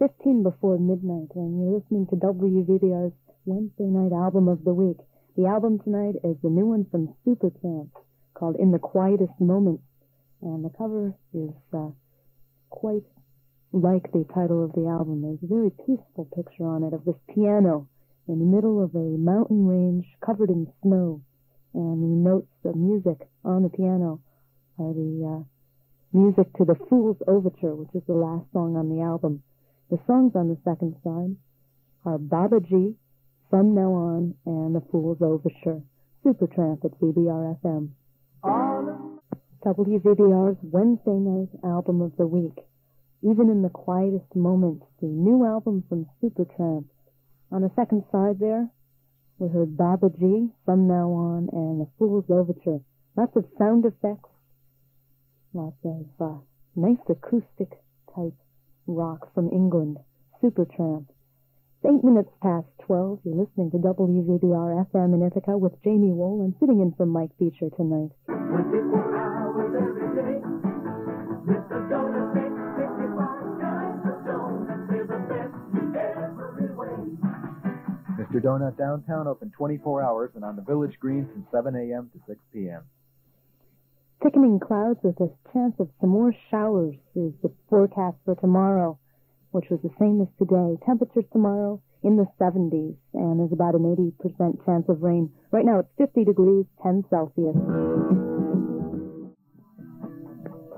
15 before midnight, and you're listening to WVBR's Wednesday night album of the week. The album tonight is the new one from Supertramp, called In the Quietest Moments, and the cover is quite like the title of the album. There's a very peaceful picture on it of this piano in the middle of a mountain range covered in snow, and the notes of music on the piano are the music to the Fool's Overture, which is the last song on the album. The songs on the second side are Baba G, From Now On, and the Fool's Overture. Supertramp at VBR-FM. WVBR's Wednesday night album of the week. Even in the quietest moments, the new album from Supertramp. On the second side there, we heard Baba G, From Now On, and the Fool's Overture. Lots of sound effects, lots of nice acoustic type rock from England. Supertramp. It's 8 minutes past 12. You're listening to WVBR FM in Ithaca with Jaime Wohl, and sitting in for Mike Beecher tonight. 24 hours every day. Mr. Donut makes 55 kinds of donuts. They're the best every way. Mr. Donut downtown open 24 hours and on the Village Green from 7 a.m. to 6 p.m. Thickening clouds with a chance of some more showers is the forecast for tomorrow, which was the same as today. Temperatures tomorrow in the 70s, and there's about an 80% chance of rain. Right now it's 50 degrees, 10 Celsius.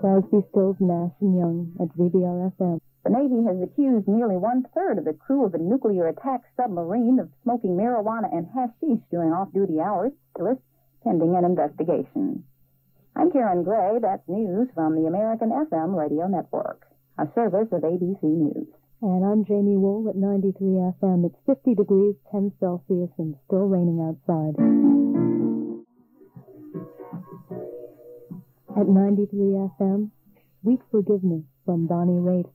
Crosby, Stills, Nash & Young at VBR-FM. The Navy has accused nearly one-third of the crew of a nuclear attack submarine of smoking marijuana and hashish during off-duty hours. Pending an investigation. I'm Karen Gray. That's news from the American FM Radio Network, a service of ABC News. And I'm Jaime Wohl at 93 FM. It's 50 degrees, 10 Celsius, and still raining outside. At 93 FM, Sweet Forgiveness from Bonnie Raitt,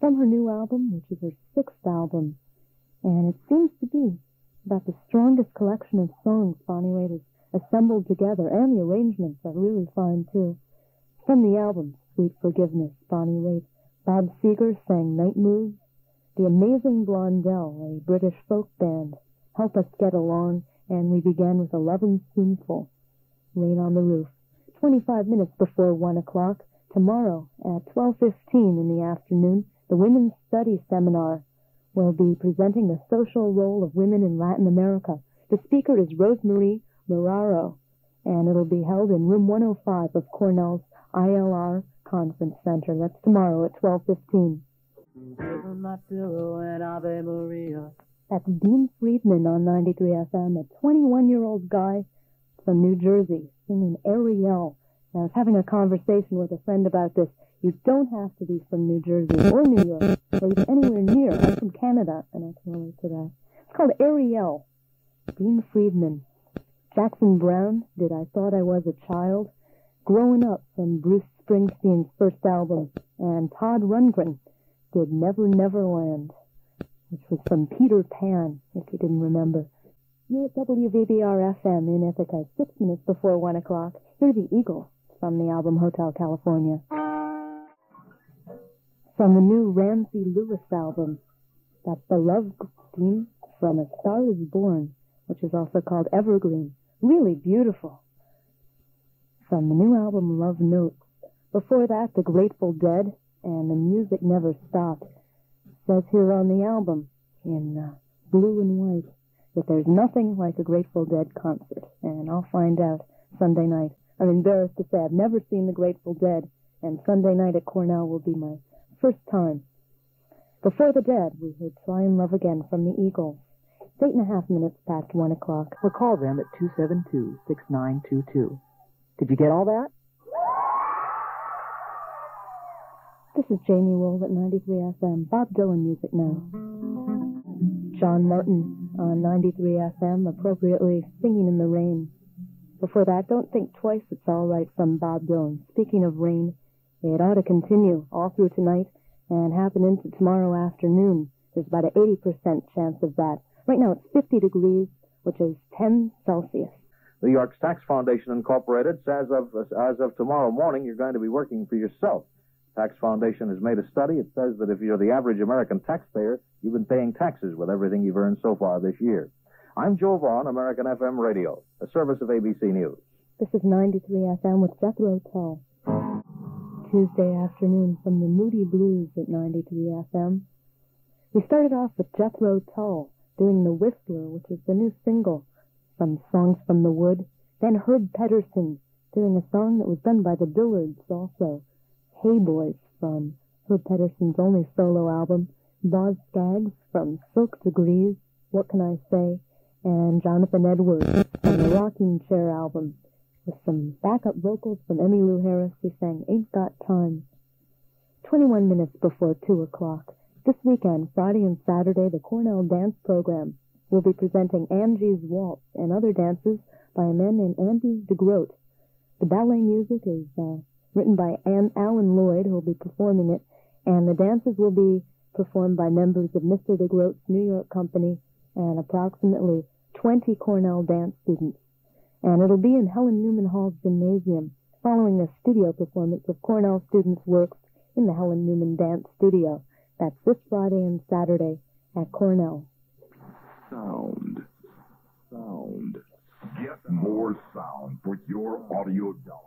from her new album, which is her 6th album. And it seems to be about the strongest collection of songs Bonnie Raitt has assembled together, and the arrangements are really fine too. From the album Sweet Forgiveness, Bonnie Raitt, Bob Seger sang Night Moves, the Amazing Blondell, a British folk band, Help Us Get Along, and we began with a Lovin' Spoonful, Rain on the Roof. 25 minutes before 1 o'clock, tomorrow at 12:15 in the afternoon, the Women's Studies Seminar will be presenting the social role of women in Latin America. The speaker is Rosemarie Muraro, and it'll be held in room 105 of Cornell's ILR Conference Center. That's tomorrow at 12:15. That's Dean Friedman on 93 FM, a 21-year-old guy from New Jersey singing Ariel. And I was having a conversation with a friend about this. You don't have to be from New Jersey or New York or even anywhere near. I'm from Canada, and I can relate to that. It's called Ariel. Dean Friedman. Jackson Browne did I Thought I Was a Child. Growing Up from Bruce Springsteen's first album. And Todd Rundgren did Never Never Land, which was from Peter Pan, if you didn't remember. You're at WVBR-FM in Ithaca, 6 minutes before 1 o'clock. Here are the Eagles from the album Hotel California. From the new Ramsey Lewis album, that beloved theme from A Star Is Born, which is also called Evergreen. Really beautiful. From the new album Love Notes. Before that, The Grateful Dead and The Music Never Stopped. It says here on the album, in blue and white, that there's nothing like a Grateful Dead concert. And I'll find out Sunday night. I'm embarrassed to say I've never seen the Grateful Dead, and Sunday night at Cornell will be my first time. Before the Dead, we heard Try and Love Again from the Eagles. It's 8.5 minutes past 1 o'clock. Or call them at 272-6922. Did you get all that? This is Jaime Wohl at 93 FM. Bob Dylan music now. John Martin on 93 FM, appropriately Singing in the Rain. Before that, Don't Think Twice, It's All Right from Bob Dylan. Speaking of rain, it ought to continue all through tonight and happen into tomorrow afternoon. There's about an 80% chance of that. Right now it's 50 degrees, which is 10 Celsius. New York's Tax Foundation Incorporated says as of tomorrow morning you're going to be working for yourself. Tax Foundation has made a study. It says that if you're the average American taxpayer, you've been paying taxes with everything you've earned so far this year. I'm Joe Vaughn, American FM Radio, a service of ABC News. This is 93 FM with Jethro Tull. Tuesday afternoon from the Moody Blues at 93 FM. We started off with Jethro Tull doing The Whistler, which is the new single from Songs from the Wood. Then Herb Pedersen doing a song that was done by the Dillards also. Hey Boys from Herb Pedersen's only solo album. Boz Scaggs from Silk Degrees, What Can I Say? And Jonathan Edwards from the Rocking Chair album. With some backup vocals from Emmylou Harris, he sang Ain't Got Time. 21 minutes before 2 o'clock. This weekend, Friday and Saturday, the Cornell Dance Program will be presenting Angie's Waltz and other dances by a man named Andy DeGroat. The ballet music is written by Alan Lloyd, who will be performing it, and the dances will be performed by members of Mr. DeGroat's New York company and approximately 20 Cornell dance students. And it'll be in Helen Newman Hall's gymnasium, following a studio performance of Cornell students' works in the Helen Newman Dance Studio. That's this Friday and Saturday at Cornell. Sound. Get more sound for your audio dollars.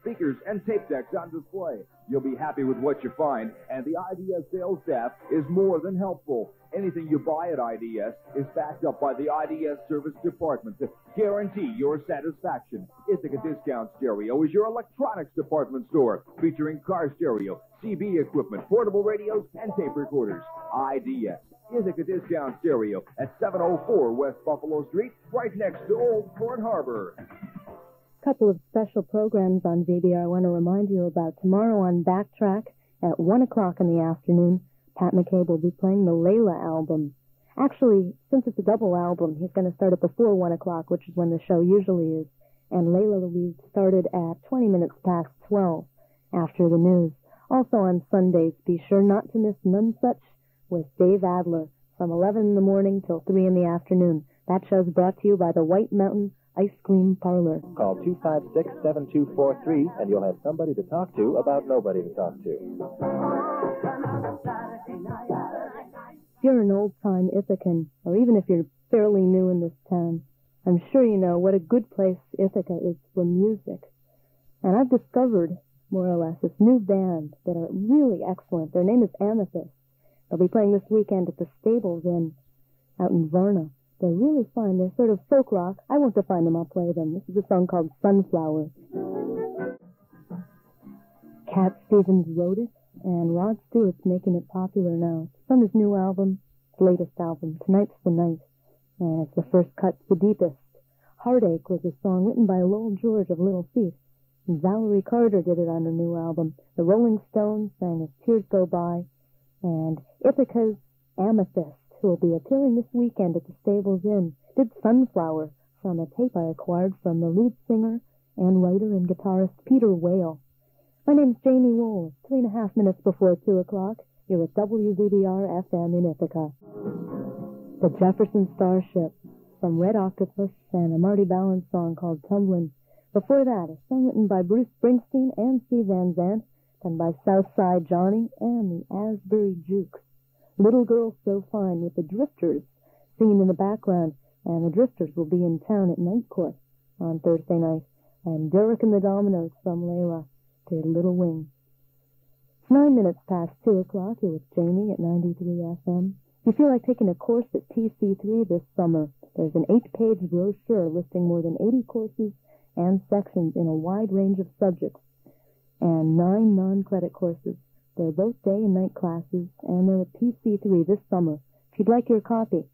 Speakers and tape decks on display. You'll be happy with what you find, and the IDS sales staff is more than helpful. Anything you buy at IDS is backed up by the IDS service department to guarantee your satisfaction. Ithaca Discount Stereo is your electronics department store, featuring car stereo, CB equipment, portable radios, and tape recorders. IDS, Ithaca Discount Stereo at 704 West Buffalo Street, right next to Old Port Harbor. Couple of special programs on VBR I want to remind you about. Tomorrow on Backtrack at 1 o'clock in the afternoon, Pat McCabe will be playing the Layla album. Actually, since it's a double album, he's going to start it before 1 o'clock, which is when the show usually is, and Layla will be started at 20 minutes past 12 after the news. Also on Sundays, be sure not to miss None Such with Dave Adler from 11 in the morning till 3 in the afternoon. That show's brought to you by the White Mountain Ice Cream Parlor. Call 256-7243 and you'll have somebody to talk to about nobody to talk to. If you're an old-time Ithacan, or even if you're fairly new in this town, I'm sure you know what a good place Ithaca is for music. And I've discovered, more or less, this new band that are really excellent. Their name is Amethyst. They'll be playing this weekend at the Stables Inn out in Varna. They're really fun. They're sort of folk rock. I won't define them. I'll play them. This is a song called Sunflower. Cat Stevens wrote it, and Rod Stewart's making it popular now. It's from his new album, his latest album, Tonight's the Night. And it's the first cut, The Deepest. Heartache was a song written by Lowell George of Little Feat. And Valerie Carter did it on her new album. The Rolling Stones sang As Tears Go By. And Ithaca's Amethyst, who will be appearing this weekend at the Stables Inn, did Sunflower from a tape I acquired from the lead singer and writer and guitarist Peter Whale. My name's Jaime Wohl. 3.5 minutes before 2 o'clock. You're at WVBR FM in Ithaca. The Jefferson Starship from Red Octopus and a Marty Balin song called Tumblin'. Before that, a song written by Bruce Springsteen and Steve Van Zandt, done by Southside Johnny and the Asbury Jukes. Little Girl So Fine with the Drifters singing in the background, and the Drifters will be in town at Night Court on Thursday night. And Derek and the Dominoes from Layla did Little Wing. It's 9 minutes past 2 o'clock. You're with Jamie at 93 FM. If you feel like taking a course at TC3 this summer, there's an 8-page brochure listing more than 80 courses and sections in a wide range of subjects, and 9 non-credit courses. They're both day and night classes, and they're at TC3 this summer. If you'd like your copy,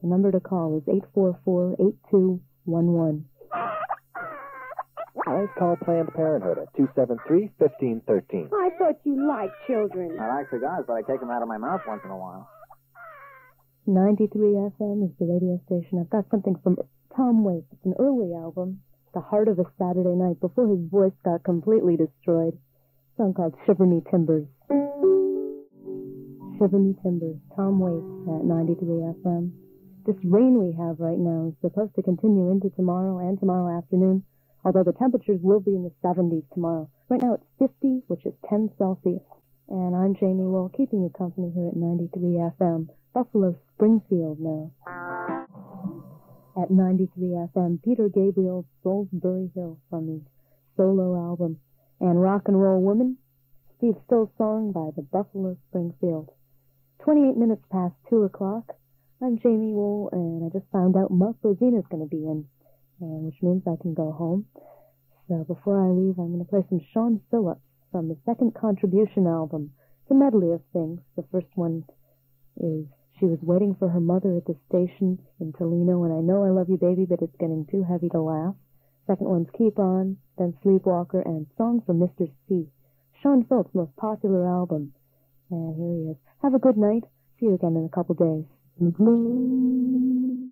the number to call is 844-8211. Guys, call Planned Parenthood at 273-1513. I thought you liked children. I like cigars, but I take them out of my mouth once in a while. 93 FM is the radio station. I've got something from Tom Waits. It's an early album, The Heart of a Saturday Night, before his voice got completely destroyed. A song called Shiver Me Timbers. Shiver Me Timbers, Tom Waits at 93 FM. This rain we have right now is supposed to continue into tomorrow and tomorrow afternoon, although the temperatures will be in the 70s tomorrow. Right now it's 50, which is 10 Celsius. And I'm Jaime Wohl, keeping you company here at 93 FM, Buffalo Springfield now. At 93 FM, Peter Gabriel's Salisbury Hill from his solo album. And Rock and Roll Woman, Steve Still's song by the Buffalo Springfield. 28 minutes past 2 o'clock. I'm Jaime Wohl, and I just found out Muff Rosina's going to be in, and which means I can go home. So before I leave, I'm going to play some Sean Phillips from the second Contribution album. It's a medley of things. The first one is She Was Waiting for Her Mother at the Station in Toledo, and I Know I Love You Baby, but It's Getting Too Heavy to Laugh. Second one's Keep On, then Sleepwalker, and Song from Mr. C. Sean Phillips' most popular album. And here he is. Have a good night. See you again in a couple days.